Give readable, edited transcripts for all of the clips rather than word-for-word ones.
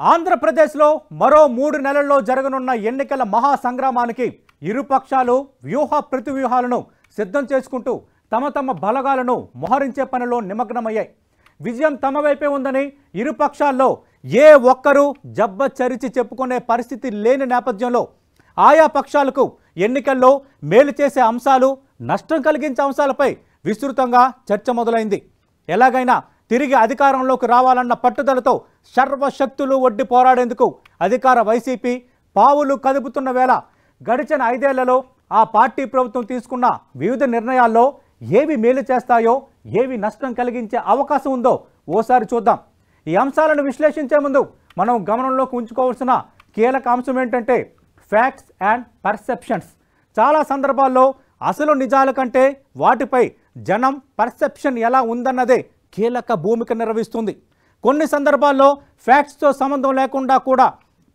ఆంధ్రప్రదేశ్లో మరో 3 నెలల్లో జరగనున్న ఎన్నికల మహా సంగ్రామానికి ఇరు పక్షాలు వ్యూహ ప్రతివ్యూహాలను సిద్ధం చేసుకుంటూ తమ తమ బలగాలను మోహరించే పనిలో నిమగ్నమయ్యాయి. విజయం తమ వైపే ఉందని ఇరు పక్షాల్లో ఏ ఒక్కరూ జబ్బచరిచి చెప్పుకునే పరిస్థితి లేని నేపథ్యంలో ఆయా పక్షాలకు ఎన్నికల్లో మేలు చేసే అంశాలు, నష్టం కలిగించే అంశాలపై విస్తృతంగా చర్చ మొదలైంది. ఎలాగైనా తిరిగి అధికారంలోకి రావాలన్న పట్టుదలతో సర్వశక్తులు ఒడ్డి పోరాడేందుకు అధికార వైసీపీ పావులు కదుపుతున్న వేళ గడిచిన 5 ఏళ్లలో ఆ పార్టీ ప్రభుత్వం తీసుకున్న వివిధ నిర్ణయాల్లో ఏవి మేలు చేస్తాయో, ఏవి నష్టం కలిగించే అవకాశం ఉందో ఓసారి చూద్దాం. ఈ అంశాలను విశ్లేషించే ముందు మనం గమనంలోకి ఉంచుకోవాల్సిన కీలక అంశం ఏంటంటే ఫ్యాక్ట్స్ అండ్ పర్సెప్షన్స్. చాలా సందర్భాల్లో అసలు నిజాల కంటే వాటిపై జనం పర్సెప్షన్ ఎలా ఉందన్నదే కీలక భూమిక నిర్వహిస్తుంది. కొన్ని సందర్భాల్లో ఫ్యాక్ట్స్తో సంబంధం లేకుండా కూడా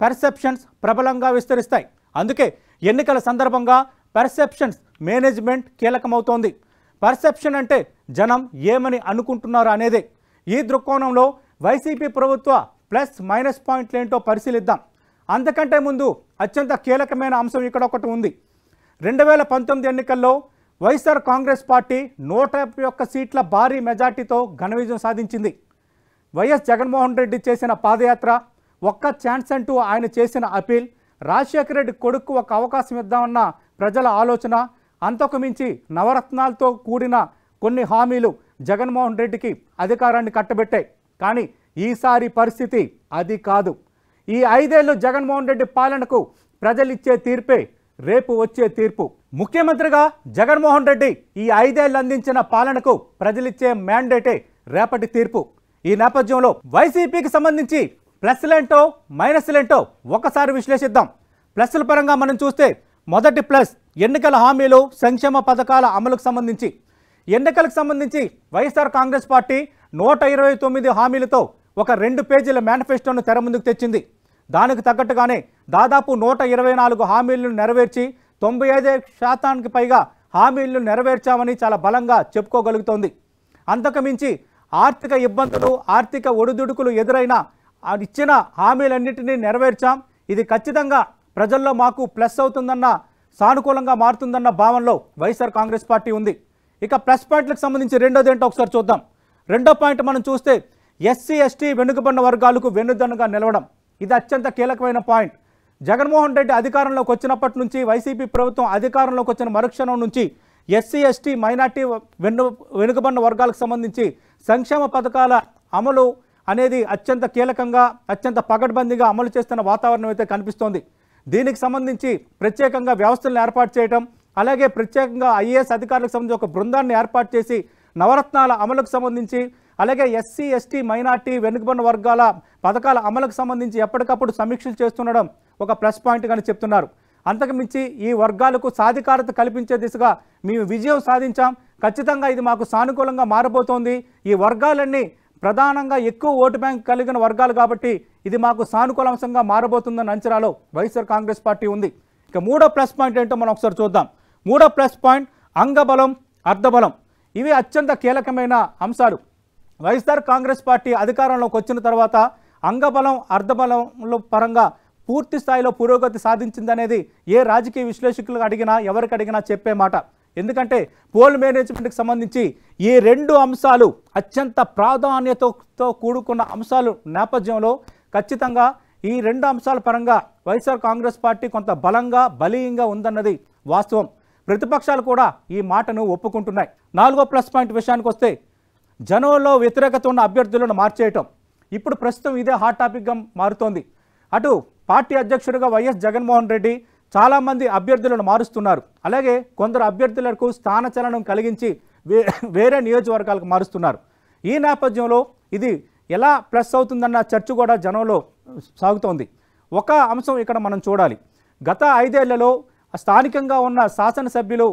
పర్సెప్షన్స్ ప్రబలంగా విస్తరిస్తాయి. అందుకే ఎన్నికల సందర్భంగా పర్సెప్షన్స్ మేనేజ్మెంట్ కీలకమవుతోంది. పర్సెప్షన్ అంటే జనం ఏమని అనుకుంటున్నారు అనేదే. ఈ దృక్కోణంలో వైసీపీ ప్రభుత్వ ప్లస్ మైనస్ పాయింట్లు ఏంటో పరిశీలిద్దాం. అంతకంటే ముందు అత్యంత కీలకమైన అంశం ఇక్కడ ఒకటి ఉంది. 2019 ఎన్నికల్లో వైఎస్ఆర్ కాంగ్రెస్ పార్టీ 151 సీట్ల భారీ మెజార్టీతో ఘన విజయం సాధించింది. వైఎస్ జగన్మోహన్ రెడ్డి చేసిన పాదయాత్ర, ఒక్క ఛాన్స్ అంటూ ఆయన చేసిన అపీల్, రాజశేఖర రెడ్డి కొడుకు ఒక అవకాశం ఇద్దామన్న ప్రజల ఆలోచన, అంతకు మించి నవరత్నాలతో కూడిన కొన్ని హామీలు జగన్మోహన్ రెడ్డికి అధికారాన్ని కట్టబెట్టాయి. కానీ ఈసారి పరిస్థితి అది కాదు. ఈ 5 ఏళ్లు జగన్మోహన్ రెడ్డి పాలనకు ప్రజలిచ్చే తీర్పే రేపు వచ్చే తీర్పు. ముఖ్యమంత్రిగా జగన్మోహన్ రెడ్డి ఈ 5 ఏళ్లు అందించిన పాలనకు ప్రజలిచ్చే మ్యాండేటే రేపటి తీర్పు. ఈ నేపథ్యంలో వైసీపీకి సంబంధించి ప్లస్లేంటో మైనస్లేంటో ఒకసారి విశ్లేషిద్దాం. ప్లస్ల పరంగా మనం చూస్తే మొదటి ప్లస్ ఎన్నికల హామీలు, సంక్షేమ పథకాల అమలుకు సంబంధించి. ఎన్నికలకు సంబంధించి వైఎస్ఆర్ కాంగ్రెస్ పార్టీ 129 హామీలతో ఒక 2 పేజీల మేనిఫెస్టోను తెర ముందుకు తెచ్చింది. దానికి తగ్గట్టుగానే దాదాపు 124 హామీలను నెరవేర్చి 95% పైగా హామీలను నెరవేర్చామని చాలా బలంగా చెప్పుకోగలుగుతోంది. అంతకుమించి ఆర్థిక ఇబ్బందులు, ఆర్థిక ఒడిదుడుకులు ఎదురైనా ఇచ్చిన హామీలన్నింటినీ నెరవేర్చాం, ఇది ఖచ్చితంగా ప్రజల్లో మాకు ప్లస్ అవుతుందన్న, సానుకూలంగా మారుతుందన్న భావనలో వైఎస్ఆర్ కాంగ్రెస్ పార్టీ ఉంది. ఇక ప్లస్ పాయింట్లకు సంబంధించి రెండోది ఏంటో ఒకసారి చూద్దాం. రెండో పాయింట్ మనం చూస్తే ఎస్సీ ఎస్టీ వెనుకబడిన వర్గాలకు వెన్నుదన్నుగా నిలవడం. ఇది అత్యంత కీలకమైన పాయింట్. జగన్మోహన్ రెడ్డి అధికారంలోకి వచ్చినప్పటి నుంచి, వైసీపీ ప్రభుత్వం అధికారంలోకి వచ్చిన మరుక్షణం నుంచి ఎస్సీ ఎస్టీ మైనార్టీ వెనుకబడిన వర్గాలకు సంబంధించి సంక్షేమ పథకాల అమలు అనేది అత్యంత కీలకంగా, అత్యంత పకడ్బందీగా అమలు చేస్తున్న వాతావరణం అయితే కనిపిస్తోంది. దీనికి సంబంధించి ప్రత్యేకంగా వ్యవస్థలను ఏర్పాటు చేయడం, అలాగే ప్రత్యేకంగా ఐఏఎస్ అధికారులకు సంబంధించి ఒక బృందాన్ని ఏర్పాటు చేసి నవరత్నాల అమలుకు సంబంధించి, అలాగే ఎస్సీ ఎస్టీ మైనార్టీ వెనుకబడిన వర్గాల పథకాల అమలుకు సంబంధించి ఎప్పటికప్పుడు సమీక్షలు చేస్తుండడం ఒక ప్లస్ పాయింట్గానే చెప్తున్నారు. అంతకుమించి ఈ వర్గాలకు సాధికారత కల్పించే దిశగా మేము విజయం సాధించాం, ఖచ్చితంగా ఇది మాకు సానుకూలంగా మారబోతోంది, ఈ వర్గాలన్నీ ప్రధానంగా ఎక్కువ ఓటు బ్యాంక్ కలిగిన వర్గాలు కాబట్టి ఇది మాకు సానుకూల అంశంగా మారబోతుందన్న అంచనాలో వైఎస్ఆర్ కాంగ్రెస్ పార్టీ ఉంది. ఇక మూడో ప్లస్ పాయింట్ ఏంటో మనం ఒకసారి చూద్దాం. మూడో ప్లస్ పాయింట్ అంగబలం, అర్ధబలం. ఇవి అత్యంత కీలకమైన అంశాలు. వైఎస్ఆర్ కాంగ్రెస్ పార్టీ అధికారంలోకి వచ్చిన తర్వాత అంగబలం, అర్ధబలంల పరంగా పూర్తి స్థాయిలో పురోగతి సాధించిందనేది ఏ రాజకీయ విశ్లేషకులకు అడిగినా, ఎవరికి అడిగినా చెప్పే మాట. ఎందుకంటే పోల్ మేనేజ్మెంట్కి సంబంధించి ఈ 2 అంశాలు అత్యంత ప్రాధాన్యతతో కూడుకున్న అంశాలు నేపథ్యంలో ఖచ్చితంగా ఈ 2 అంశాల పరంగా వైఎస్ఆర్ కాంగ్రెస్ పార్టీ కొంత బలంగా, బలీయంగా ఉందన్నది వాస్తవం. ప్రతిపక్షాలు కూడా ఈ మాటను ఒప్పుకుంటున్నాయి. 4వ ప్లస్ పాయింట్ విషయానికి వస్తే జనంలో వ్యతిరేకత ఉన్న అభ్యర్థులను మార్చేయటం. ఇప్పుడు ప్రస్తుతం ఇదే హాట్ టాపిక్గా మారుతోంది. అటు పార్టీ అధ్యక్షుడిగా వైఎస్ జగన్మోహన్ రెడ్డి చాలామంది అభ్యర్థులను మారుస్తున్నారు. అలాగే కొందరు అభ్యర్థులకు స్థానచలనం కలిగించి వేరే నియోజకవర్గాలకు మారుస్తున్నారు. ఈ నేపథ్యంలో ఇది ఎలా ప్లస్ అవుతుందన్న చర్చ కూడా జనంలో సాగుతోంది. ఒక అంశం ఇక్కడ మనం చూడాలి. గత 5 ఏళ్లలో స్థానికంగా ఉన్న శాసనసభ్యులు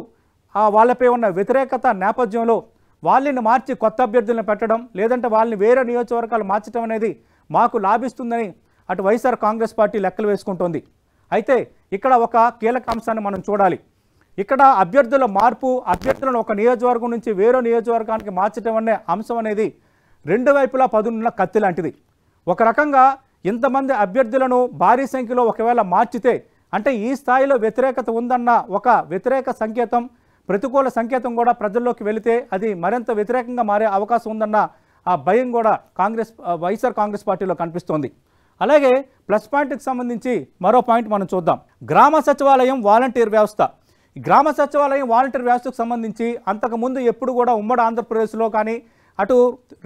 వాళ్ళపై ఉన్న వ్యతిరేకత నేపథ్యంలో వాళ్ళని మార్చి కొత్త అభ్యర్థులను పెట్టడం, లేదంటే వాళ్ళని వేరే నియోజకవర్గాలు మార్చడం అనేది మాకు లాభిస్తుందని అటు వైఎస్ఆర్ కాంగ్రెస్ పార్టీ లెక్కలు వేసుకుంటోంది. అయితే ఇక్కడ ఒక కీలక అంశాన్ని మనం చూడాలి. ఇక్కడ అభ్యర్థుల మార్పు, అభ్యర్థులను ఒక నియోజకవర్గం నుంచి వేరే నియోజకవర్గానికి మార్చడం అనే అంశం అనేది 2 వైపులా పదునున్న కత్తి లాంటిది. ఒక రకంగా ఇంతమంది అభ్యర్థులను భారీ సంఖ్యలో ఒకవేళ మార్చితే అంటే ఈ స్థాయిలో వ్యతిరేకత ఉందన్న ఒక వ్యతిరేక సంకేతం, ప్రతికూల సంకేతం కూడా ప్రజల్లోకి వెళితే అది మరింత వ్యతిరేకంగా మారే అవకాశం ఉందన్న ఆ భయం కూడా వైఎస్ఆర్ కాంగ్రెస్ పార్టీలో కనిపిస్తోంది. అలాగే ప్లస్ పాయింట్కి సంబంధించి మరో పాయింట్ మనం చూద్దాం. గ్రామ సచివాలయం వాలంటీర్ వ్యవస్థ. ఈ గ్రామ సచివాలయం వాలంటీర్ వ్యవస్థకు సంబంధించి అంతకుముందు ఎప్పుడు కూడా ఉమ్మడి ఆంధ్రప్రదేశ్లో కానీ అటు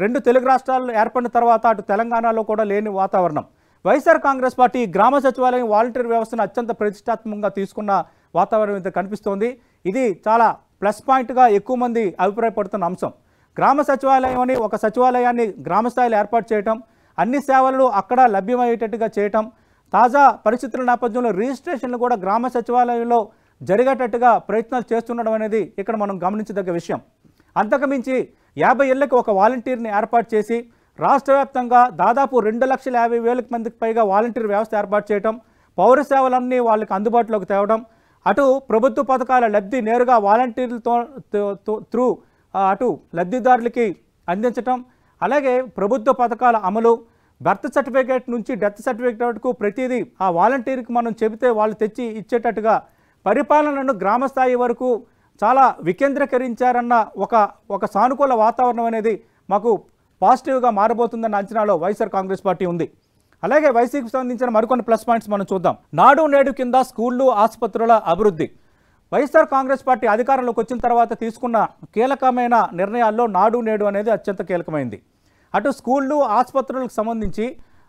2 తెలుగు రాష్ట్రాలు ఏర్పడిన తర్వాత అటు తెలంగాణలో కూడా లేని వాతావరణం. వైఎస్ఆర్ కాంగ్రెస్ పార్టీ గ్రామ సచివాలయం వాలంటీర్ వ్యవస్థను అత్యంత ప్రతిష్టాత్మకంగా తీసుకున్న వాతావరణం అయితే కనిపిస్తోంది. ఇది చాలా ప్లస్ పాయింట్గా ఎక్కువ మంది అభిప్రాయపడుతున్న అంశం. గ్రామ సచివాలయం అని ఒక సచివాలయాన్ని గ్రామ స్థాయిలో ఏర్పాటు చేయటం, అన్ని సేవలు అక్కడ లభ్యమయ్యేటట్టుగా చేయటం, తాజా పరిస్థితుల నేపథ్యంలో రిజిస్ట్రేషన్లు కూడా గ్రామ సచివాలయంలో జరిగేటట్టుగా ప్రయత్నాలు చేస్తుండడం అనేది ఇక్కడ మనం గమనించదగ్గ విషయం. అంతకుమించి 50 ఏళ్లకు ఒక వాలంటీర్ని ఏర్పాటు చేసి రాష్ట్ర వ్యాప్తంగా దాదాపు 2,50,000 మందికి పైగా వాలంటీర్ వ్యవస్థ ఏర్పాటు చేయటం, పౌర సేవలన్నీ వాళ్ళకి అందుబాటులోకి తేవడం, అటు ప్రభుత్వ పథకాల లబ్ధి నేరుగా వాలంటీర్లతో త్రూ అటు లబ్ధిదారులకి అందించటం, అలాగే ప్రభుత్వ పథకాల అమలు, బర్త్ సర్టిఫికేట్ నుంచి డెత్ సర్టిఫికేట్ వరకు ప్రతిదీ ఆ వాలంటీర్కి మనం చెబితే వాళ్ళు తెచ్చి ఇచ్చేటట్టుగా పరిపాలనను గ్రామ స్థాయి వరకు చాలా వికేంద్రీకరించారన్న ఒక సానుకూల వాతావరణం అనేది మాకు పాజిటివ్గా మారబోతుందన్న అంచనాలో వైఎస్ఆర్ కాంగ్రెస్ పార్టీ ఉంది. అలాగే వైసీపీకి సంబంధించిన మరికొన్ని ప్లస్ పాయింట్స్ మనం చూద్దాం. నాడు నేడు కింద స్కూళ్ళు, ఆసుపత్రుల అభివృద్ధి. వైఎస్ఆర్ కాంగ్రెస్ పార్టీ అధికారంలోకి వచ్చిన తర్వాత తీసుకున్న కీలకమైన నిర్ణయాల్లో నాడు నేడు అనేది అత్యంత కీలకమైంది. అటు స్కూళ్ళు, ఆసుపత్రులకు సంబంధించి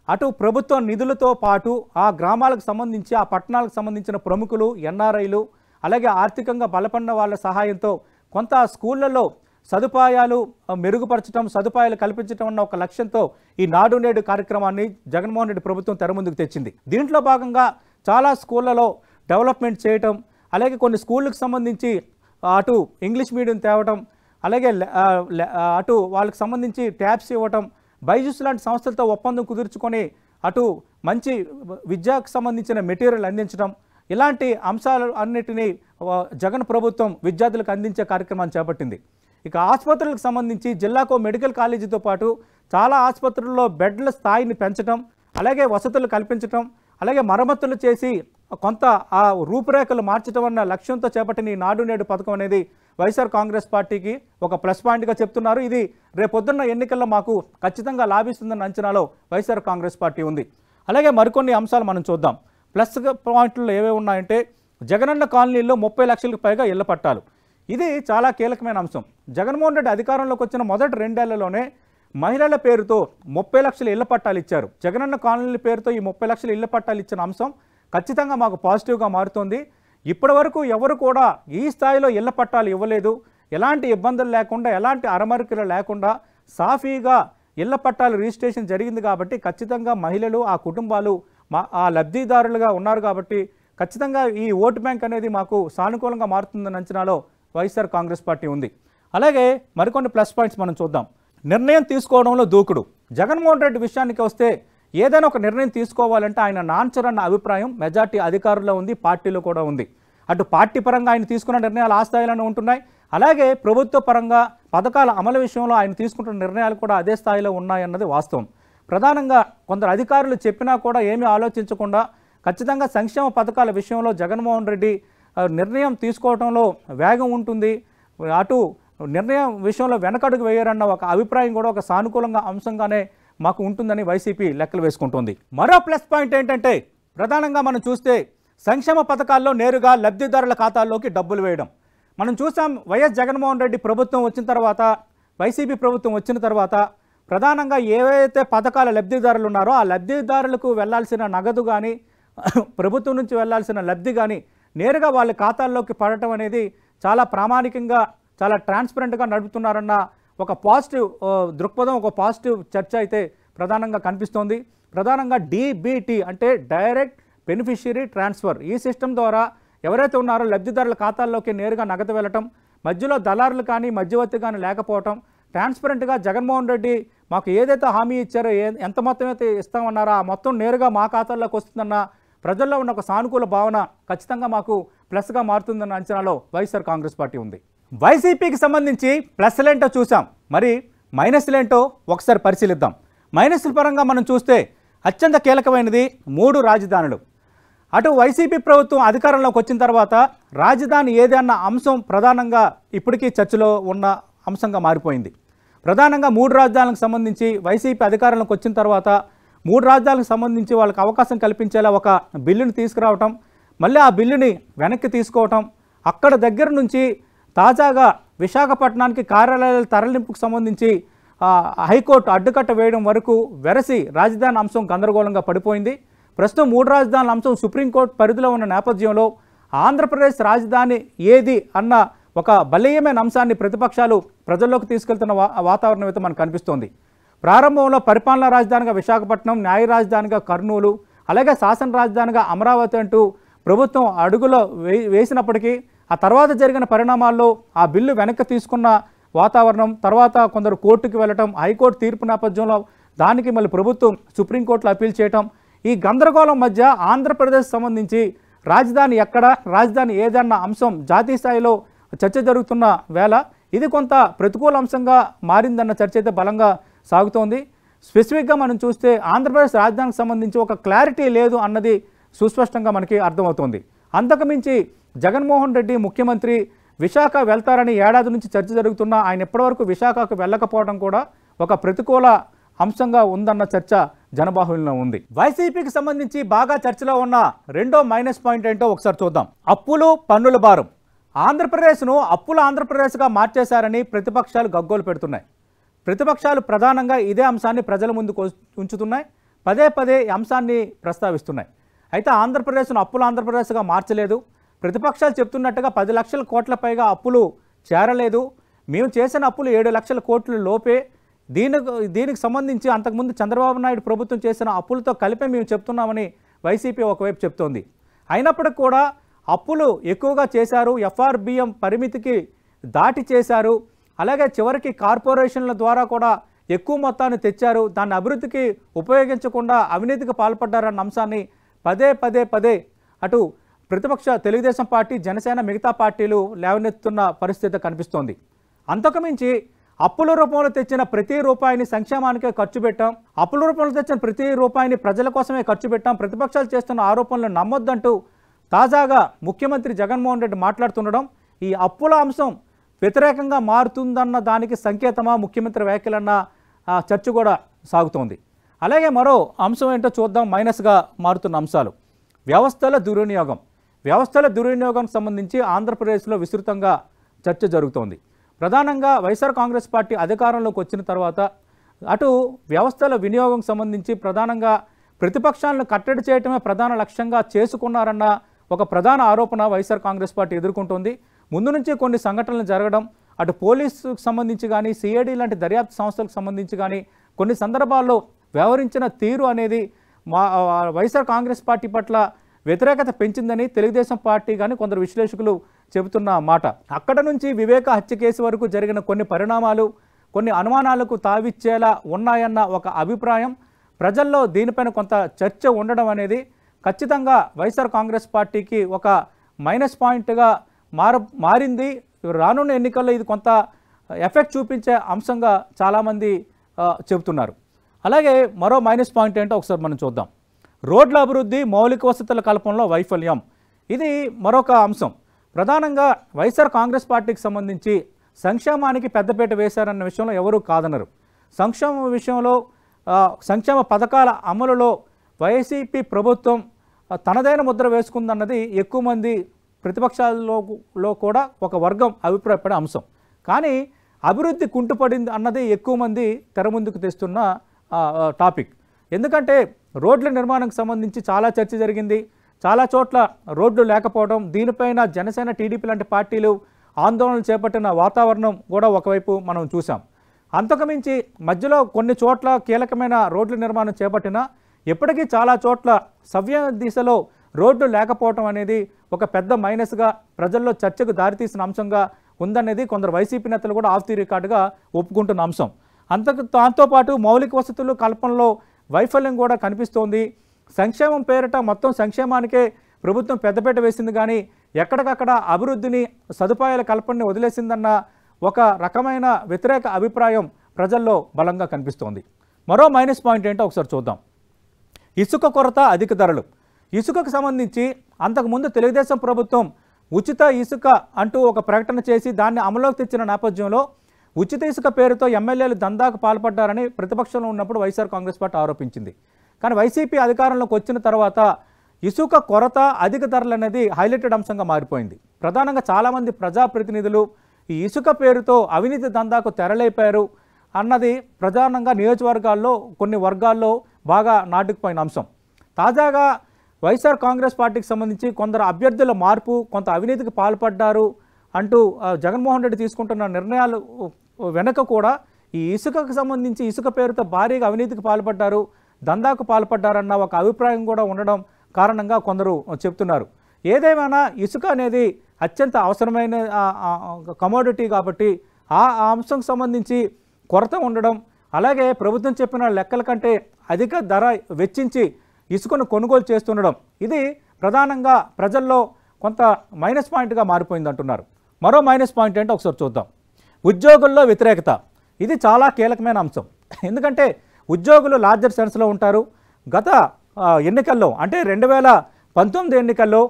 అటు ప్రభుత్వ నిధులతో పాటు ఆ గ్రామాలకు సంబంధించి ఆ పట్టణాలకు సంబంధించిన ప్రముఖులు, ఎన్ఆర్ఐలు, అలాగే ఆర్థికంగా బలపడిన వాళ్ళ సహాయంతో కొంత స్కూళ్ళల్లో సదుపాయాలు మెరుగుపరచడం, సదుపాయాలు కల్పించడం అన్న ఒక లక్ష్యంతో ఈ నాడు నేడు కార్యక్రమాన్ని జగన్మోహన్ రెడ్డి ప్రభుత్వం తెర ముందుకు తెచ్చింది. దీంట్లో భాగంగా చాలా స్కూళ్ళలో డెవలప్మెంట్ చేయటం, అలాగే కొన్ని స్కూళ్ళకు సంబంధించి అటు ఇంగ్లీష్ మీడియం తేవటం, అలాగే అటు వాళ్ళకి సంబంధించి ట్యాబ్స్ ఇవ్వటం, బైజూస్ లాంటి సంస్థలతో ఒప్పందం కుదుర్చుకొని అటు మంచి విద్యకు సంబంధించిన మెటీరియల్ అందించడం, ఇలాంటి అంశాలు అన్నిటినీ జగన్ ప్రభుత్వం విద్యార్థులకు అందించే కార్యక్రమాన్ని చేపట్టింది. ఇక ఆసుపత్రులకు సంబంధించి జిల్లాకు మెడికల్ కాలేజీతో పాటు చాలా ఆసుపత్రుల్లో బెడ్ల స్థాయిని పెంచడం, అలాగే వసతులు కల్పించడం, అలాగే మరమ్మతులు చేసి కొంత ఆ రూపురేఖలు మార్చడం అన్న లక్ష్యంతో చేపట్టిన ఈ నాడు నేడు పథకం అనేది వైఎస్ఆర్ కాంగ్రెస్ పార్టీకి ఒక ప్లస్ పాయింట్గా చెప్తున్నారు. ఇది రేపొద్దున్న ఎన్నికల్లో మాకు ఖచ్చితంగా లాభిస్తుందన్న అంచనాలో వైఎస్ఆర్ కాంగ్రెస్ పార్టీ ఉంది. అలాగే మరికొన్ని అంశాలు మనం చూద్దాం. ప్లస్ పాయింట్లు ఏవే ఉన్నాయంటే జగనన్న కాలనీల్లో 30 లక్షలకు పైగా ఇళ్ల పట్టాలు. ఇది చాలా కీలకమైన అంశం. జగన్మోహన్ రెడ్డి అధికారంలోకి వచ్చిన మొదటి 2 ఏళ్లలోనే మహిళల పేరుతో 30 లక్షల ఇళ్ల పట్టాలు ఇచ్చారు. జగనన్న కాలనీల పేరుతో ఈ 30 లక్షల ఇళ్ల పట్టాలు ఇచ్చిన అంశం ఖచ్చితంగా మాకు పాజిటివ్గా మారుతోంది. ఇప్పటి వరకు ఎవరు కూడా ఈ స్థాయిలో ఇళ్ల పట్టాలు ఇవ్వలేదు. ఎలాంటి ఇబ్బందులు లేకుండా, ఎలాంటి అరమరికలు లేకుండా సాఫీగా ఇళ్ల పట్టాలు రిజిస్ట్రేషన్ జరిగింది కాబట్టి ఖచ్చితంగా మహిళలు, ఆ కుటుంబాలు ఆ లబ్ధిదారులుగా ఉన్నారు కాబట్టి ఖచ్చితంగా ఈ ఓటు బ్యాంక్ అనేది మాకు సానుకూలంగా మారుతుందన్న అంచనాలో వైఎస్ఆర్ కాంగ్రెస్ పార్టీ ఉంది. అలాగే మరికొన్ని ప్లస్ పాయింట్స్ మనం చూద్దాం. నిర్ణయం తీసుకోవడంలో దూకుడు. జగన్మోహన్ రెడ్డి విషయానికి వస్తే ఏదైనా ఒక నిర్ణయం తీసుకోవాలంటే ఆయన నాన్చరన్న అభిప్రాయం మెజార్టీ అధికారుల్లో ఉంది, పార్టీలో కూడా ఉంది. అటు పార్టీ పరంగా ఆయన తీసుకున్న నిర్ణయాలు ఆ స్థాయిలోనే ఉంటున్నాయి, అలాగే ప్రభుత్వ పరంగా పథకాల అమలు విషయంలో ఆయన తీసుకుంటున్న నిర్ణయాలు కూడా అదే స్థాయిలో ఉన్నాయన్నది వాస్తవం. ప్రధానంగా కొందరు అధికారులు చెప్పినా కూడా ఏమీ ఆలోచించకుండా ఖచ్చితంగా సంక్షేమ పథకాల విషయంలో జగన్మోహన్ రెడ్డి నిర్ణయం తీసుకోవడంలో వేగం ఉంటుంది, అటు నిర్ణయం విషయంలో వెనకడుగు వేయరన్న ఒక అభిప్రాయం కూడా ఒక సానుకూలంగా అంశంగానే మాకు ఉంటుందని వైసీపీ లెక్కలు వేసుకుంటుంది. మరో ప్లస్ పాయింట్ ఏంటంటే ప్రధానంగా మనం చూస్తే సంక్షేమ పథకాల్లో నేరుగా లబ్ధిదారుల ఖాతాల్లోకి డబ్బులు వేయడం. మనం చూసాం వైఎస్ జగన్మోహన్ రెడ్డి ప్రభుత్వం వచ్చిన తర్వాత, వైసీపీ ప్రభుత్వం వచ్చిన తర్వాత ప్రధానంగా ఏవైతే పథకాల లబ్ధిదారులు ఉన్నారో ఆ లబ్ధిదారులకు వెళ్లాల్సిన నగదు కానీ ప్రభుత్వం నుంచి వెళ్లాల్సిన లబ్ధి కానీ నేరుగా వాళ్ళ ఖాతాల్లోకి పడటం అనేది చాలా ప్రామాణికంగా, చాలా ట్రాన్స్పరెంట్గా నడుపుతున్నారన్న ఒక పాజిటివ్ దృక్పథం, ఒక పాజిటివ్ చర్చ అయితే ప్రధానంగా కనిపిస్తోంది. ప్రధానంగా డీబీటీ అంటే డైరెక్ట్ బెనిఫిషియరీ ట్రాన్స్ఫర్, ఈ సిస్టమ్ ద్వారా ఎవరైతే ఉన్నారో లబ్ధిదారుల ఖాతాల్లోకి నేరుగా నగదు వెళ్ళటం, మధ్యలో దళారులు కానీ మధ్యవర్తి కానీ లేకపోవటం, ట్రాన్స్పరెంట్గా జగన్మోహన్ రెడ్డి మాకు ఏదైతే హామీ ఇచ్చారో, ఎంత మొత్తం అయితే ఇస్తామన్నారో ఆ మొత్తం నేరుగా మా ఖాతాల్లోకి వస్తుందన్న ప్రజల్లో ఉన్న ఒక సానుకూల భావన ఖచ్చితంగా మాకు ప్లస్గా మారుతుందన్న అంచనాలో వైఎస్ఆర్ కాంగ్రెస్ పార్టీ ఉంది. వైసీపీకి సంబంధించి ప్లస్లేంటో చూసాం, మరి మైనస్లేంటో ఒకసారి పరిశీలిద్దాం. మైనస్ల పరంగా మనం చూస్తే అత్యంత కీలకమైనది 3 రాజధానులు. అటు వైసీపీ ప్రభుత్వం అధికారంలోకి వచ్చిన తర్వాత రాజధాని ఏదన్న అంశం ప్రధానంగా ఇప్పటికీ చర్చలో ఉన్న అంశంగా మారిపోయింది. ప్రధానంగా 3 రాజధానులకు సంబంధించి వైసీపీ అధికారంలోకి వచ్చిన తర్వాత 3 రాజధానులకు సంబంధించి వాళ్ళకి అవకాశం కల్పించేలా ఒక బిల్లుని తీసుకురావటం, మళ్ళీ ఆ బిల్లుని వెనక్కి తీసుకోవటం, అక్కడ దగ్గర నుంచి తాజాగా విశాఖపట్నానికి కార్యాలయాల తరలింపుకు సంబంధించి హైకోర్టు అడ్డుకట్ట వేయడం వరకు వెరసి రాజధాని అంశం గందరగోళంగా పడిపోయింది. ప్రస్తుతం 3 రాజధానుల అంశం సుప్రీంకోర్టు పరిధిలో ఉన్న నేపథ్యంలో ఆంధ్రప్రదేశ్ రాజధాని ఏది అన్న ఒక బలీయమైన అంశాన్ని ప్రతిపక్షాలు ప్రజల్లోకి తీసుకెళ్తున్న వాతావరణం అయితే మనకు కనిపిస్తోంది. ప్రారంభంలో పరిపాలనా రాజధానిగా విశాఖపట్నం, న్యాయ రాజధానిగా కర్నూలు, అలాగే శాసన రాజధానిగా అమరావతి అంటూ ప్రభుత్వం అడుగులో వేసినప్పటికీ ఆ తర్వాత జరిగిన పరిణామాల్లో ఆ బిల్లు వెనక్కి తీసుకున్న వాతావరణం, తర్వాత కొందరు కోర్టుకు వెళ్ళటం, హైకోర్టు తీర్పు నేపథ్యంలో దానికి మళ్ళీ ప్రభుత్వం సుప్రీంకోర్టులో అప్పీల్ చేయటం, ఈ గందరగోళం మధ్య ఆంధ్రప్రదేశ్ సంబంధించి రాజధాని ఎక్కడ, రాజధాని ఏదన్న అంశం జాతీయ స్థాయిలో చర్చ జరుగుతున్న వేళ ఇది కొంత ప్రతికూల అంశంగా మారిందన్న చర్చ అయితే బలంగా సాగుతోంది. స్పెసిఫిక్గా మనం చూస్తే ఆంధ్రప్రదేశ్ రాజధానికి సంబంధించి ఒక క్లారిటీ లేదు అన్నది సుస్పష్టంగా మనకి అర్థమవుతోంది. అంతకుమించి జగన్మోహన్ రెడ్డి ముఖ్యమంత్రి విశాఖ వెళ్తారని ఏడాది నుంచి చర్చ జరుగుతున్నా ఆయన ఎప్పటివరకు విశాఖకు వెళ్ళకపోవడం కూడా ఒక ప్రతికూల అంశంగా ఉందన్న చర్చ జనబాహుల్యంలో ఉంది. వైసీపీకి సంబంధించి బాగా చర్చలో ఉన్న రెండో మైనస్ పాయింట్ ఏంటో ఒకసారి చూద్దాం. అప్పులు, పన్నుల భారం. ఆంధ్రప్రదేశ్ను అప్పుల ఆంధ్రప్రదేశ్గా మార్చేశారని ప్రతిపక్షాలు గగ్గోలు పెడుతున్నాయి. ప్రతిపక్షాలు ప్రధానంగా ఇదే అంశాన్ని ప్రజల ముందుకు ఉంచుతున్నాయి, పదే పదే ఈ అంశాన్ని ప్రస్తావిస్తున్నాయి. అయితే ఆంధ్రప్రదేశ్ను అప్పుల ఆంధ్రప్రదేశ్గా మార్చలేదు. ప్రతిపక్షాలు చెప్తున్నట్టుగా 10 లక్షల కోట్ల పైగా అప్పులు చేరలేదు, మేము చేసిన అప్పులు 7 లక్షల కోట్ల లోపే, దీనికి సంబంధించి అంతకుముందు చంద్రబాబు నాయుడు ప్రభుత్వం చేసిన అప్పులతో కలిపే మేము చెప్తున్నామని వైసీపీ ఒకవైపు చెప్తోంది. అయినప్పటికీ కూడా అప్పులు ఎక్కువగా చేశారు, ఎఫ్ఆర్బిఎం పరిమితికి దాటి చేశారు, అలాగే చివరికి కార్పొరేషన్ల ద్వారా కూడా ఎక్కువ మొత్తాన్ని తెచ్చారు, దాన్ని అభివృద్ధికి ఉపయోగించకుండా అవినీతికి పాల్పడ్డారన్న అంశాన్ని పదే అటు ప్రతిపక్ష తెలుగుదేశం పార్టీ, జనసేన, మిగతా పార్టీలు లేవనెత్తుతున్న పరిస్థితి కనిపిస్తోంది. అంతకుమించి అప్పుల రూపంలో తెచ్చిన ప్రతి రూపాయిని సంక్షేమానికే ఖర్చు పెట్టాం, అప్పుల రూపంలో తెచ్చిన ప్రతి రూపాయిని ప్రజల కోసమే ఖర్చు పెట్టాం, ప్రతిపక్షాలు చేస్తున్న ఆరోపణలు నమ్మొద్దంటూ తాజాగా ముఖ్యమంత్రి జగన్మోహన్ రెడ్డి మాట్లాడుతుండడం ఈ అప్పుల అంశం వ్యతిరేకంగా మారుతుందన్న దానికి సంకేతమా ముఖ్యమంత్రి వ్యాఖ్యలన్న చర్చ కూడా సాగుతోంది. అలాగే మరో అంశం ఏంటో చూద్దాం. మైనస్గా మారుతున్న అంశాలు. వ్యవస్థల దుర్వినియోగానికి సంబంధించి ఆంధ్రప్రదేశ్లో విస్తృతంగా చర్చ జరుగుతోంది. ప్రధానంగా వైఎస్ఆర్ కాంగ్రెస్ పార్టీ అధికారంలోకి వచ్చిన తర్వాత అటు వ్యవస్థల వినియోగం సంబంధించి ప్రధానంగా ప్రతిపక్షాలను కట్టడి చేయటమే ప్రధాన లక్ష్యంగా చేసుకున్నారన్న ఒక ప్రధాన ఆరోపణ వైఎస్ఆర్ కాంగ్రెస్ పార్టీ ఎదుర్కొంటోంది. ముందు నుంచి కొన్ని సంఘటనలు జరగడం, అటు పోలీసుకు సంబంధించి కానీ, సిఐడి లాంటి దర్యాప్తు సంస్థలకు సంబంధించి కానీ కొన్ని సందర్భాల్లో వ్యవహరించిన తీరు అనేది వైఎస్ఆర్ కాంగ్రెస్ పార్టీ పట్ల వ్యతిరేకత పెంచిందని తెలుగుదేశం పార్టీ కానీ కొందరు విశ్లేషకులు చెబుతున్న మాట. అక్కడ నుంచి వివేక హత్య కేసు వరకు జరిగిన కొన్ని పరిణామాలు కొన్ని అనుమానాలకు తావిచ్చేలా ఉన్నాయన్న ఒక అభిప్రాయం ప్రజల్లో దీనిపైన కొంత చర్చ ఉండడం అనేది ఖచ్చితంగా వైఎస్ఆర్ కాంగ్రెస్ పార్టీకి ఒక మైనస్ పాయింట్గా మారింది. రానున్న ఎన్నికల్లో ఇది కొంత ఎఫెక్ట్ చూపించే అంశంగా చాలామంది చెబుతున్నారు. అలాగే మరో మైనస్ పాయింట్ ఏంటో ఒకసారి మనం చూద్దాం. రోడ్ల అభివృద్ధి, మౌలిక వసతుల కల్పనలో వైఫల్యం. ఇది మరొక అంశం. ప్రధానంగా వైఎస్ఆర్ కాంగ్రెస్ పార్టీకి సంబంధించి సంక్షేమానికి పెద్దపీట వేశారన్న విషయంలో ఎవరూ కాదనరు. సంక్షేమ విషయంలో సంక్షేమ పథకాల అమలులో వైసీపీ ప్రభుత్వం తనదైన ముద్ర వేసుకుందన్నది ఎక్కువ మంది ప్రతిపక్షాల్లో కూడా ఒక వర్గం అభిప్రాయపడే అంశం. కానీ అభివృద్ధి కుంటుపడింది అన్నది ఎక్కువ మంది తెర ముందుకు తెస్తున్న టాపిక్. ఎందుకంటే రోడ్ల నిర్మాణానికి సంబంధించి చాలా చర్చ జరిగింది, చాలా చోట్ల రోడ్లు లేకపోవడం, దీనిపైన జనసేన, టీడీపీ లాంటి పార్టీలు ఆందోళనలు చేపట్టిన వాతావరణం కూడా ఒకవైపు మనం చూసాం. అంతకుమించి మధ్యలో కొన్ని చోట్ల కీలకమైన రోడ్ల నిర్మాణం చేపట్టినా ఎప్పటికీ చాలా చోట్ల సవ్య దిశలో రోడ్లు లేకపోవడం అనేది ఒక పెద్ద మైనస్గా ప్రజల్లో చర్చకు దారితీసిన అంశంగా ఉందనేది కొందరు వైసీపీ నేతలు కూడా ఆఫ్ ది రికార్డుగా ఒప్పుకుంటున్న అంశం. దాంతోపాటు మౌలిక వసతులు కల్పనలో వైఫల్యం కూడా కనిపిస్తోంది. సంక్షేమం పేరిట మొత్తం సంక్షేమానికే ప్రభుత్వం పెద్దపీట వేసింది, కానీ ఎక్కడికక్కడ అభివృద్ధిని, సదుపాయాల కల్పనని వదిలేసిందన్న ఒక రకమైన వ్యతిరేక అభిప్రాయం ప్రజల్లో బలంగా కనిపిస్తోంది. మరో మైనస్ పాయింట్ ఏంటో ఒకసారి చూద్దాం. ఇసుక కొరత, అధిక ధరలు. ఇసుకకు సంబంధించి అంతకుముందు తెలుగుదేశం ప్రభుత్వం ఉచిత ఇసుక అంటూ ఒక ప్రకటన చేసి దాన్ని అమలులోకి తెచ్చిన నేపథ్యంలో ఉచిత ఇసుక పేరుతో ఎమ్మెల్యేలు దందాకు పాల్పడ్డారని ప్రతిపక్షంలో ఉన్నప్పుడు వైఎస్ఆర్ కాంగ్రెస్ పార్టీ ఆరోపించింది. కానీ వైసీపీ అధికారంలోకి వచ్చిన తర్వాత ఇసుక కొరత, అధిక ధరలు అనేది హైలైటెడ్ అంశంగా మారిపోయింది. ప్రధానంగా చాలామంది ప్రజాప్రతినిధులు ఈ ఇసుక పేరుతో అవినీతి దందాకు తెరలేపారు అన్నది ప్రధానంగా నియోజకవర్గాల్లో కొన్ని వర్గాల్లో బాగా నాటుకుపోయిన అంశం. తాజాగా వైఎస్ఆర్ కాంగ్రెస్ పార్టీకి సంబంధించి కొందరు అభ్యర్థుల మార్పు, కొంత అవినీతికి పాల్పడ్డారు అంటూ జగన్మోహన్ రెడ్డి తీసుకుంటున్న నిర్ణయాలు వెనక కూడా ఈ ఇసుకకు సంబంధించి ఇసుక పేరుతో భారీగా అవినీతికి పాల్పడ్డారు, దందాకు పాల్పడ్డారన్న ఒక అభిప్రాయం కూడా ఉండడం కారణంగా కొందరు చెప్తున్నారు. ఏదేమైనా ఇసుక అనేది అత్యంత అవసరమైన కమోడిటీ కాబట్టి ఆ అంశంకి సంబంధించి కొరత ఉండడం, అలాగే ప్రభుత్వం చెప్పిన లెక్కల కంటే అధిక ధర వెచ్చించి ఇసుకను కొనుగోలు చేస్తుండడం, ఇది ప్రధానంగా ప్రజల్లో కొంత మైనస్ పాయింట్గా మారిపోయింది అంటున్నారు. మరో మైనస్ పాయింట్ ఏంటో ఒకసారి చూద్దాం. ఉద్యోగుల్లో వ్యతిరేకత. ఇది చాలా కీలకమైన అంశం. ఎందుకంటే ఉద్యోగులు లార్జర్ సెన్స్లో ఉంటారు. గత ఎన్నికల్లో అంటే 2019 ఎన్నికల్లో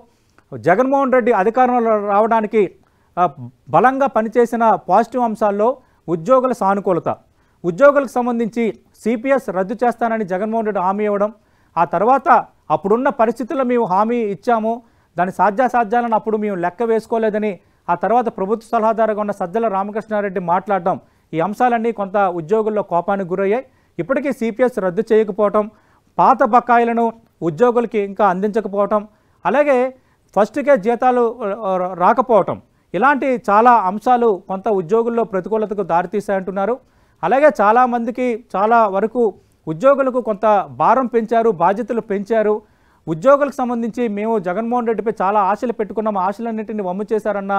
జగన్మోహన్ రెడ్డి అధికారంలో రావడానికి బలంగా పనిచేసిన పాజిటివ్ అంశాల్లో ఉద్యోగుల సానుకూలత. ఉద్యోగులకు సంబంధించి సిపిఎస్ రద్దు చేస్తానని జగన్మోహన్ రెడ్డి హామీ ఇవ్వడం, ఆ తర్వాత అప్పుడున్న పరిస్థితుల్లో మేము హామీ ఇచ్చాము, దాని సాధ్యాసాధ్యాలను అప్పుడు మేము లెక్క వేసుకోలేదని ఆ తర్వాత ప్రభుత్వ సలహాదారుగా ఉన్న సజ్జల రామకృష్ణారెడ్డి మాట్లాడడం, ఈ అంశాలన్నీ కొంత ఉద్యోగుల్లో కోపానికి గురయ్యాయి. ఇప్పటికీ సిపిఎస్ రద్దు చేయకపోవటం, పాత బకాయిలను ఉద్యోగులకి ఇంకా అందించకపోవటం, అలాగే ఫస్ట్కే జీతాలు రాకపోవటం, ఇలాంటి చాలా అంశాలు కొంత ఉద్యోగుల్లో ప్రతికూలతకు దారితీశాయంటున్నారు. అలాగే చాలామందికి చాలా వరకు ఉద్యోగులకు కొంత భారం పెంచారు, బాధ్యతలు పెంచారు. ఉద్యోగులకు సంబంధించి మేము జగన్మోహన్ రెడ్డిపై చాలా ఆశలు పెట్టుకున్నాం, ఆశలన్నింటినీ వమ్ము చేశారన్న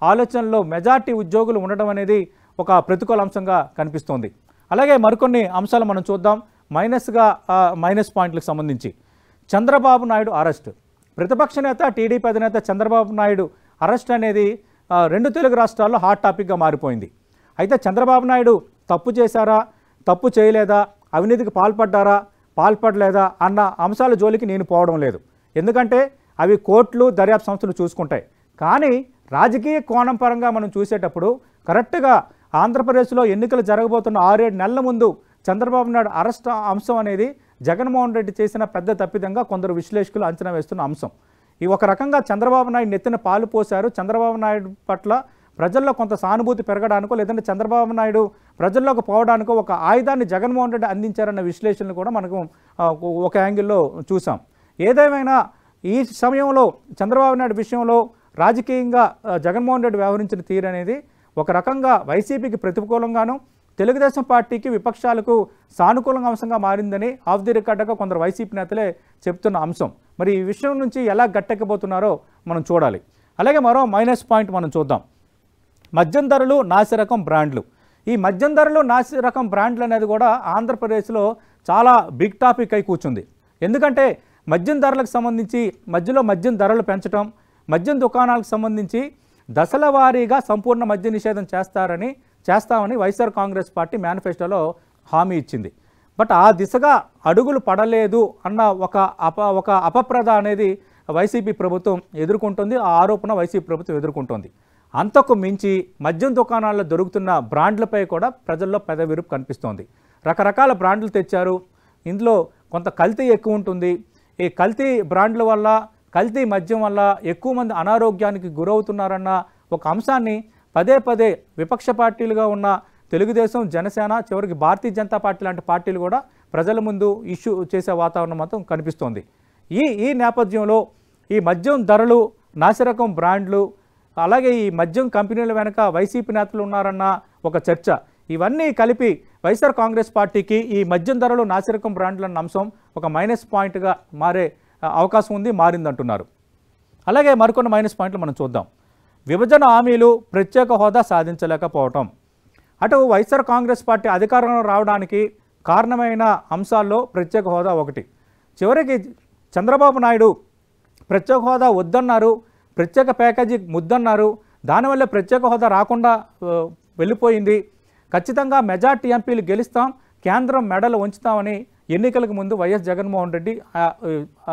ఆలోచనలో మెజార్టీ ఉద్యోగులు ఉండడం అనేది ఒక ప్రతికూల అంశంగా కనిపిస్తోంది. అలాగే మరికొన్ని అంశాలు మనం చూద్దాం. మైనస్ పాయింట్లకు సంబంధించి చంద్రబాబు నాయుడు అరెస్ట్. ప్రతిపక్ష నేత టీడీపీ అధినేత చంద్రబాబు నాయుడు అరెస్ట్ అనేది 2 తెలుగు రాష్ట్రాల్లో హాట్ టాపిక్గా మారిపోయింది. అయితే చంద్రబాబు నాయుడు తప్పు చేశారా, తప్పు చేయలేదా, అవినీతికి పాల్పడ్డారా, పాల్పడలేదా అన్న అంశాల జోలికి నేను పోవడం లేదు. ఎందుకంటే అవి కోర్టులు, దర్యాప్తు సంస్థలు చూసుకుంటాయి. కానీ రాజకీయ కోణం పరంగా మనం చూసేటప్పుడు కరెక్ట్గా ఆంధ్రప్రదేశ్లో ఎన్నికలు జరగబోతున్న 6-7 నెలల ముందు చంద్రబాబు నాయుడు అరెస్ట్ అంశం అనేది జగన్మోహన్ రెడ్డి చేసిన పెద్ద తప్పిదంగా కొందరు విశ్లేషకులు అంచనా వేస్తున్న అంశం. ఈ ఒక రకంగా చంద్రబాబు నాయుడు నెత్తిన పాలు పోశారు. చంద్రబాబు నాయుడు పట్ల ప్రజల్లో కొంత సానుభూతి పెరగడానికో లేదంటే చంద్రబాబు నాయుడు ప్రజల్లోకి పోవడానికో ఒక ఆయుధాన్ని జగన్మోహన్ రెడ్డి అందించారన్న విశ్లేషణలు కూడా మనకు ఒక యాంగిల్లో చూసాం. ఏదేమైనా ఈ సమయంలో చంద్రబాబు నాయుడు విషయంలో రాజకీయంగా జగన్మోహన్ రెడ్డి వ్యవహరించిన తీరు అనేది ఒక రకంగా వైసీపీకి ప్రతికూలంగాను, తెలుగుదేశం పార్టీకి, విపక్షాలకు సానుకూలంగా అంశంగా మారిందని ఆఫ్ ది రికార్డ్గా కొందరు వైసీపీ నేతలే చెప్తున్న అంశం. మరి ఈ విషయం నుంచి ఎలా గట్టెక్కబోతున్నారో మనం చూడాలి. అలాగే మరో మైనస్ పాయింట్ మనం చూద్దాం. మద్యం ధరలు, నాసిరకం బ్రాండ్లు. ఈ మద్యం ధరలు, నాసిరకం బ్రాండ్లు అనేది కూడా ఆంధ్రప్రదేశ్లో చాలా బిగ్ టాపిక్ అయి కూర్చుంది. ఎందుకంటే మద్యం ధరలకు సంబంధించి మద్యం ధరలు పెంచడం, మద్యం దుకాణాలకు సంబంధించి దశల వారీగా సంపూర్ణ మద్య నిషేధం చేస్తామని వైఎస్ఆర్ కాంగ్రెస్ పార్టీ మేనిఫెస్టోలో హామీ ఇచ్చింది. బట్ ఆ దిశగా అడుగులు పడలేదు అన్న ఒక అపప్రద అనేది వైసీపీ ప్రభుత్వం ఎదుర్కొంటుంది. ఆ ఆరోపణ వైసీపీ ప్రభుత్వం ఎదుర్కొంటుంది. అంతకు మించి మద్యం దుకాణాల్లో దొరుకుతున్న బ్రాండ్లపై కూడా ప్రజల్లో పెదవిరుపు కనిపిస్తోంది. రకరకాల బ్రాండ్లు తెచ్చారు. ఇందులో కొంత కల్తీ ఎక్కువ ఉంటుంది. ఈ కల్తీ బ్రాండ్ల వల్ల, కల్తీ మద్యం వల్ల ఎక్కువ మంది అనారోగ్యానికి గురవుతున్నారన్న ఒక అంశాన్ని పదే విపక్ష పార్టీలుగా ఉన్న తెలుగుదేశం, జనసేన, చివరికి భారతీయ జనతా పార్టీ లాంటి పార్టీలు కూడా ప్రజల ముందు ఇష్యూ చేసే వాతావరణం మొత్తం కనిపిస్తోంది. ఈ నేపథ్యంలో ఈ మద్యం ధరలు, నాసిరకం బ్రాండ్లు, అలాగే ఈ మద్యం కంపెనీల వెనక వైసీపీ నేతలు ఉన్నారన్న ఒక చర్చ, ఇవన్నీ కలిపి వైఎస్ఆర్ కాంగ్రెస్ పార్టీకి ఈ మద్యం ధరలు, నాసిరకం బ్రాండ్లు అన్న అంశం ఒక మైనస్ పాయింట్గా మారే అవకాశం ఉంది, మారిందంటున్నారు. అలాగే మరికొన్ని మైనస్ పాయింట్లు మనం చూద్దాం. విభజన హామీలు, ప్రత్యేక హోదా సాధించలేకపోవటం. అటు వైఎస్ఆర్ కాంగ్రెస్ పార్టీ అధికారంలో రావడానికి కారణమైన అంశాల్లో ప్రత్యేక హోదా ఒకటి. చివరికి చంద్రబాబు నాయుడు ప్రత్యేక హోదా వద్దన్నారు, ప్రత్యేక ప్యాకేజీ ముద్దన్నారు. దానివల్ల ప్రత్యేక హోదా రాకుండా వెళ్ళిపోయింది. ఖచ్చితంగా మెజార్టీ ఎంపీలు గెలుస్తాం, కేంద్రం మెడలు ఉంచుతామని ఎన్నికలకు ముందు వైఎస్ జగన్మోహన్ రెడ్డి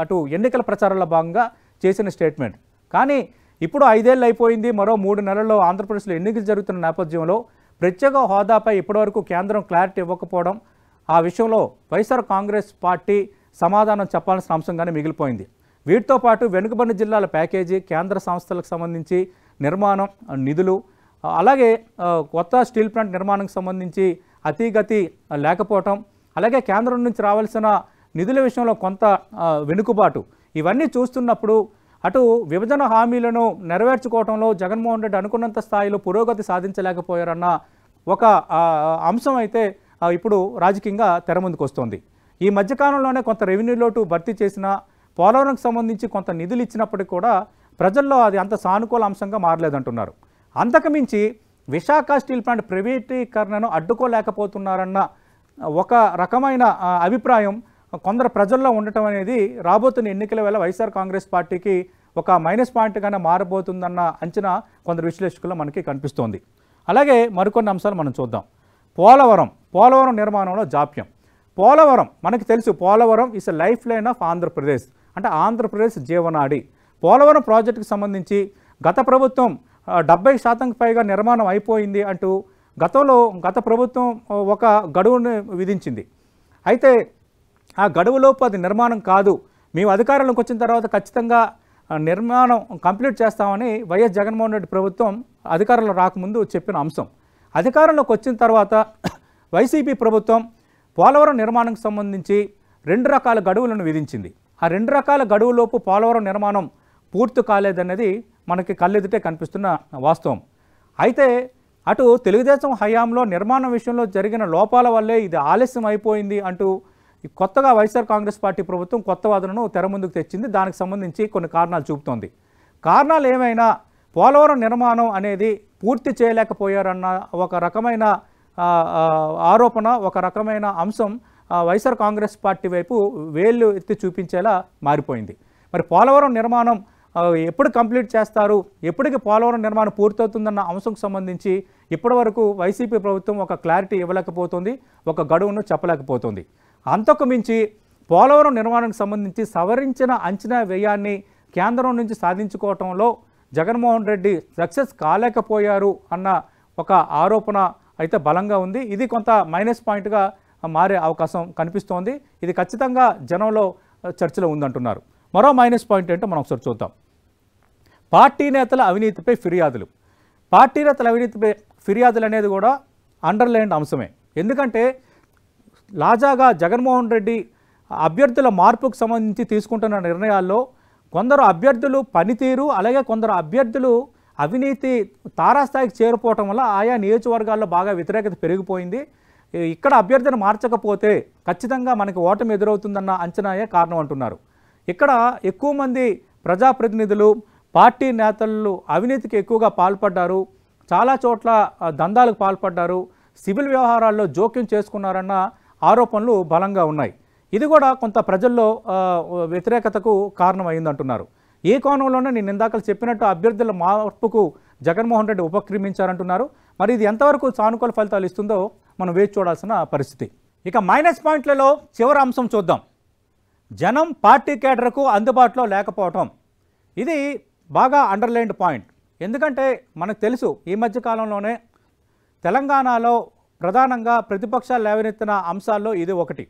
అటు ఎన్నికల ప్రచారంలో భాగంగా చేసిన స్టేట్మెంట్. కానీ ఇప్పుడు 5 ఏళ్ళు అయిపోయింది, మరో 3 నెలల్లో ఆంధ్రప్రదేశ్లో ఎన్నికలు జరుగుతున్న నేపథ్యంలో ప్రత్యేక హోదాపై ఇప్పటివరకు కేంద్రం క్లారిటీ ఇవ్వకపోవడం, ఆ విషయంలో వైఎస్ఆర్ కాంగ్రెస్ పార్టీ సమాధానం చెప్పాల్సిన అంశంగానే మిగిలిపోయింది. వీటితో పాటు వెనుకబడిన జిల్లాల ప్యాకేజీ, కేంద్ర సంస్థలకు సంబంధించి నిర్మాణం, నిధులు, అలాగే కొత్త స్టీల్ ప్లాంట్ నిర్మాణానికి సంబంధించి అతిగతి లేకపోవటం, అలాగే కేంద్రం నుంచి రావాల్సిన నిధుల విషయంలో కొంత వెనుకబాటు, ఇవన్నీ చూస్తున్నప్పుడు అటు విభజన హామీలను నెరవేర్చుకోవడంలో జగన్మోహన్ రెడ్డి అనుకున్నంత స్థాయిలో పురోగతి సాధించలేకపోయారన్న ఒక అంశం అయితే ఇప్పుడు రాజకీయంగా తెర ముందుకు వస్తుంది. ఈ మధ్యకాలంలోనే కొంత రెవెన్యూ లోటు భర్తీ చేసిన, పోలవరంకి సంబంధించి కొంత నిధులు ఇచ్చినప్పటికీ కూడా ప్రజల్లో అది అంత సానుకూల అంశంగా మారలేదంటున్నారు. అంతకుమించి విశాఖ స్టీల్ ప్లాంట్ ప్రైవేటీకరణను అడ్డుకోలేకపోతున్నారన్న ఒక రకమైన అభిప్రాయం కొందరు ప్రజల్లో ఉండటం అనేది రాబోతున్న ఎన్నికల వేళ వైఎస్ఆర్ కాంగ్రెస్ పార్టీకి ఒక మైనస్ పాయింట్గానే మారబోతుందన్న అంచనా కొందరు విశ్లేషకుల్లో మనకి కనిపిస్తోంది. అలాగే మరికొన్ని అంశాలు మనం చూద్దాం. పోలవరం నిర్మాణంలో జాప్యం. పోలవరం మనకి తెలుసు, Polavaram is a life line of Andhra Pradesh, అంటే ఆంధ్రప్రదేశ్ జీవనాడి. పోలవరం ప్రాజెక్టుకు సంబంధించి గత ప్రభుత్వం 70% పైగా నిర్మాణం అయిపోయింది అంటూ గత ప్రభుత్వం ఒక గడువును విధించింది. అయితే ఆ గడువులోపు అది నిర్మాణం కాదు, మేము అధికారంలోకి వచ్చిన తర్వాత ఖచ్చితంగా నిర్మాణం కంప్లీట్ చేస్తామని వైఎస్ జగన్మోహన్ రెడ్డి ప్రభుత్వం అధికారంలో రాకముందు చెప్పిన అంశం. అధికారంలోకి వచ్చిన తర్వాత వైసీపీ ప్రభుత్వం పోలవరం నిర్మాణానికి సంబంధించి 2 రకాల గడువులను విధించింది. ఆ 2 రకాల గడువులోపు పోలవరం నిర్మాణం పూర్తి కాలేదన్నది మనకి కళ్ళెదుటే కనిపిస్తున్న వాస్తవం. అయితే అటు తెలుగుదేశం హయాంలో నిర్మాణం విషయంలో జరిగిన లోపాల వల్లే ఇది ఆలస్యం అయిపోయింది అంటూ కొత్తగా వైఎస్ఆర్ కాంగ్రెస్ పార్టీ ప్రభుత్వం కొత్త వాదనను తెర ముందుకు తెచ్చింది. దానికి సంబంధించి కొన్ని కారణాలు చూపుతోంది. కారణాలు ఏమైనా పోలవరం నిర్మాణం అనేది పూర్తి చేయలేకపోయారన్న ఒక రకమైన ఆరోపణ, ఒక రకమైన అంశం వైఎస్ఆర్ కాంగ్రెస్ పార్టీ వైపు వేళ్ళు ఎత్తి చూపించేలా మారిపోయింది. మరి పోలవరం నిర్మాణం ఎప్పుడు కంప్లీట్ చేస్తారు, ఎప్పటికి పోలవరం నిర్మాణం పూర్తవుతుందన్న అంశంకు సంబంధించి ఇప్పటివరకు వైసీపీ ప్రభుత్వం ఒక క్లారిటీ ఇవ్వలేకపోతుంది, ఒక గడువును చెప్పలేకపోతుంది. అంతకు మించి పోలవరం నిర్మాణానికి సంబంధించి సవరించిన అంచనా వ్యయాన్ని కేంద్రం నుంచి సాధించుకోవటంలో జగన్మోహన్ రెడ్డి సక్సెస్ కాలేకపోయారు అన్న ఒక ఆరోపణ అయితే బలంగా ఉంది. ఇది కొంత మైనస్ పాయింట్గా మారే అవకాశం కనిపిస్తోంది. ఇది ఖచ్చితంగా జనంలో చర్చలో ఉందంటున్నారు. మరో మైనస్ పాయింట్ ఏంటో మనం ఒకసారి చూద్దాం. పార్టీ నేతల అవినీతిపై ఫిర్యాదులు. పార్టీ నేతల అవినీతిపై ఫిర్యాదులు అనేది కూడా అండర్లైన్డ్ అంశమే. ఎందుకంటే తాజాగా జగన్మోహన్ రెడ్డి అభ్యర్థుల మార్పుకు సంబంధించి తీసుకుంటున్న నిర్ణయాల్లో కొందరు అభ్యర్థులు పనితీరు, అలాగే కొందరు అభ్యర్థులు అవినీతి తారాస్థాయికి చేరిపోవటం వల్ల ఆయా నియోజకవర్గాల్లో బాగా వ్యతిరేకత పెరిగిపోయింది. ఇక్కడ అభ్యర్థిని మార్చకపోతే ఖచ్చితంగా మనకి ఓటమి ఎదురవుతుందన్న అంచనాయే కారణం అంటున్నారు. ఇక్కడ ఎక్కువ మంది ప్రజాప్రతినిధులు, పార్టీ నేతలు అవినీతికి ఎక్కువగా పాల్పడ్డారు, చాలా చోట్ల దందాలకు పాల్పడ్డారు, సివిల్ వ్యవహారాల్లో జోక్యం చేసుకున్నారన్న ఆరోపణలు బలంగా ఉన్నాయి. ఇది కూడా కొంత ప్రజల్లో వ్యతిరేకతకు కారణమైందంటున్నారు. ఈ కోణంలోనే నేను ఇందాక చెప్పినట్టు అభ్యర్థుల మార్పుకు జగన్మోహన్ రెడ్డి ఉపక్రమించారంటున్నారు. మరి ఇది ఎంతవరకు సానుకూల ఫలితాలు ఇస్తుందో మనం వేచి చూడాల్సిన పరిస్థితి. ఇక మైనస్ పాయింట్లలో చివరి అంశం చూద్దాం. జనం పార్టీ కేడర్కు అందుబాటులో లేకపోవటం. ఇది బాగా అండర్లైన్డ్ పాయింట్. ఎందుకంటే మనకు తెలుసు, ఈ మధ్యకాలంలోనే తెలంగాణలో ప్రధానంగా ప్రతిపక్షాలు లేవనెత్తిన అంశాల్లో ఇది ఒకటి.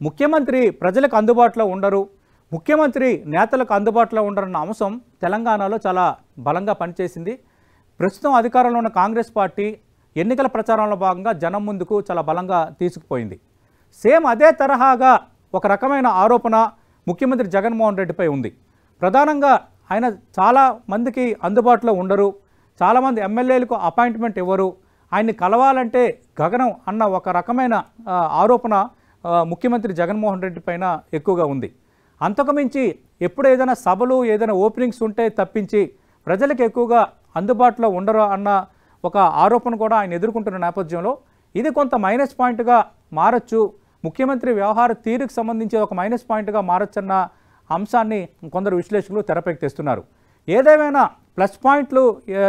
ముఖ్యమంత్రి ప్రజలకు అందుబాటులో ఉండరు, ముఖ్యమంత్రి నేతలకు అందుబాటులో ఉండరన్న అంశం తెలంగాణలో చాలా బలంగా పనిచేసింది. ప్రస్తుతం అధికారంలో ఉన్న కాంగ్రెస్ పార్టీ ఎన్నికల ప్రచారంలో భాగంగా జనం ముందుకు చాలా బలంగా తీసుకుపోయింది. సేమ్ అదే తరహాగా ఒక రకమైన ఆరోపణ ముఖ్యమంత్రి జగన్మోహన్ రెడ్డిపై ఉంది. ప్రధానంగా ఆయన చాలా మందికి అందుబాటులో ఉండరు, చాలామంది ఎమ్మెల్యేలకు అపాయింట్మెంట్ ఇవ్వరు, ఆయన్ని కలవాలంటే గగనం అన్న ఒక రకమైన ఆరోపణ ముఖ్యమంత్రి జగన్మోహన్ రెడ్డి పైన ఎక్కువగా ఉంది. అంతకుమించి ఎప్పుడు ఏదైనా సభలు, ఏదైనా ఓపెనింగ్స్ ఉంటే తప్పించి ప్రజలకు ఎక్కువగా అందుబాటులో ఉండరు అన్న ఒక ఆరోపణ కూడా ఆయన ఎదుర్కొంటున్న నేపథ్యంలో ఇది కొంత మైనస్ పాయింట్గా మారచ్చు, ముఖ్యమంత్రి వ్యవహార తీరుకు సంబంధించి ఒక మైనస్ పాయింట్గా మారచ్చన్న అంశాన్ని కొందరు విశ్లేషకులు తెరపైకి తెస్తున్నారు. ఏదేమైనా ప్లస్ పాయింట్లు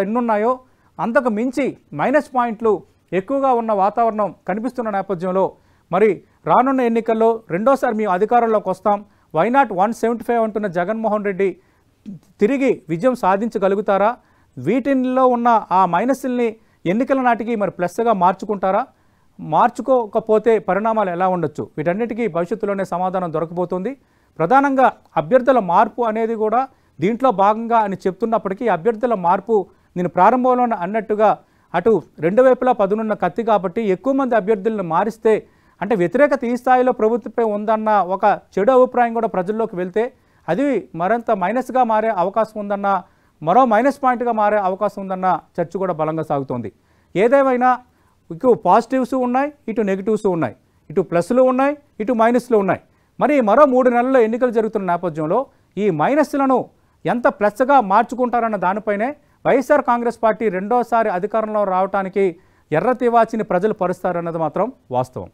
ఎన్నున్నాయో అంతకు మించి మైనస్ పాయింట్లు ఎక్కువగా ఉన్న వాతావరణం కనిపిస్తున్న నేపథ్యంలో మరి రానున్న ఎన్నికల్లో రెండోసారి మేము అధికారంలోకి వస్తాం, వైనాట్ 175 అంటున్న జగన్మోహన్ రెడ్డి తిరిగి విజయం సాధించగలుగుతారా? వీటిల్లో ఉన్న ఆ మైనస్ల్ని ఎన్నికల నాటికి మరి ప్లస్గా మార్చుకుంటారా? మార్చుకోకపోతే పరిణామాలు ఎలా ఉండొచ్చు? వీటన్నిటికీ భవిష్యత్తులోనే సమాధానం దొరకబోతుంది. ప్రధానంగా అభ్యర్థుల మార్పు అనేది కూడా దీంట్లో భాగంగా అని చెప్తున్నప్పటికీ అభ్యర్థుల మార్పు నేను ప్రారంభంలోనే అన్నట్టుగా అటు రెండు వైపులా పదునున్న కత్తి కాబట్టి ఎక్కువ మంది అభ్యర్థులను మారిస్తే అంటే వ్యతిరేకత ఈ స్థాయిలో ప్రభుత్వంపై ఉందన్న ఒక చెడు అభిప్రాయం కూడా ప్రజల్లోకి వెళ్తే అది మరింత మైనస్గా మారే అవకాశం ఉందన్న, మరో మైనస్ పాయింట్గా మారే అవకాశం ఉందన్న చర్చ కూడా బలంగా సాగుతోంది. ఏదేమైనా ఇటు పాజిటివ్స్ ఉన్నాయి, ఇటు నెగిటివ్స్ ఉన్నాయి, ఇటు ప్లస్లు ఉన్నాయి, ఇటు మైనస్లు ఉన్నాయి. మరి మరో 3 నెలల్లో ఎన్నికలు జరుగుతున్న నేపథ్యంలో ఈ మైనస్లను ఎంత ప్లస్గా మార్చుకుంటారన్న దానిపైనే వైఎస్ఆర్ కాంగ్రెస్ పార్టీ రెండోసారి అధికారంలో రావడానికి ఎర్ర తివాచిని ప్రజలు పరుస్తారన్నది మాత్రం వాస్తవం.